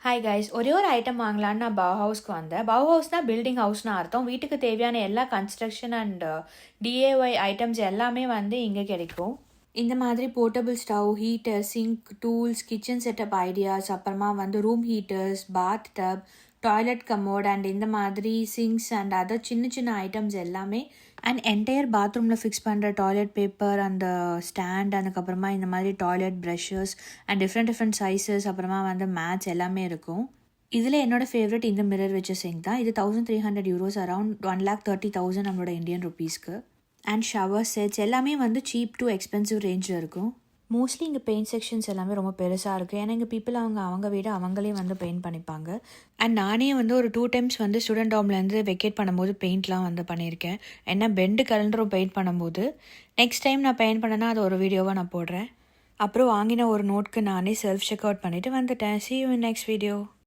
Hi guys, ஒரே ஒரு item வாங்கலான்னு நான் பவுஹவுஸ்க்கு வந்தேன். பவுஹவுஸ்னா பில்டிங் ஹவுஸ்னு அர்த்தம். வீட்டுக்கு தேவையான எல்லா கன்ஸ்ட்ரக்ஷன் அண்ட் டிஏஒய் ஐட்டம்ஸ் எல்லாமே வந்து இங்கே கிடைக்கும். இந்த மாதிரி portable stove, heater, sink, tools, kitchen setup ideas, அப்புறமா வந்து room heaters, bath tub, toilet commode and இந்த மாதிரி சிங்க்ஸ் அண்ட் அதர் சின்ன சின்ன ஐட்டம்ஸ் எல்லாமே அண்ட் என்டையர் பாத்ரூமில் ஃபிக்ஸ் பண்ணுற டாய்லெட் பேப்பர் அந்த ஸ்டாண்ட், அதுக்கப்புறமா இந்த மாதிரி toilet brushes and different sizes, அப்புறமா வந்து மேட்ஸ் எல்லாமே இருக்கும். இதில் என்னோட ஃபேவரட் இந்த மிரர் வச்ச சிங்க் தான். இது 1300 euros, அரௌண்ட் 1,30,000 நம்மளோட இந்தியன் ருபீஸ்க்கு. அண்ட் ஷவர் செட்ஸ் எல்லாமே வந்து சீப் டு எக்ஸ்பென்சிவ் ரேஞ்சில் இருக்கும். மோஸ்ட்லி இங்கே பெயிண்ட் செக்ஷன்ஸ் எல்லாமே ரொம்ப பெருசாக இருக்குது. ஏன்னா இங்கே பீப்புள் அவங்க வீடு அவங்களே வந்து பெயிண்ட் பண்ணிப்பாங்க. அண்ட் நானே வந்து ஒரு 2 times வந்து ஸ்டூடெண்ட் ஹோம்லேருந்து வெக்கேட் பண்ணும்போது பெயிண்ட்லாம் வந்து பண்ணியிருக்கேன். ஏன்னா பெண்டு கலண்டரும் பெயிண்ட் பண்ணும்போது நெக்ஸ்ட் டைம் நான் பெயிண்ட் பண்ணேன்னா அது ஒரு வீடியோவாக நான் போடுறேன். அப்புறம் வாங்கின ஒரு நோட்க்கு நானே செல்ஃப் செக் அவுட் பண்ணிவிட்டு வந்துட்டேன். See you in next video.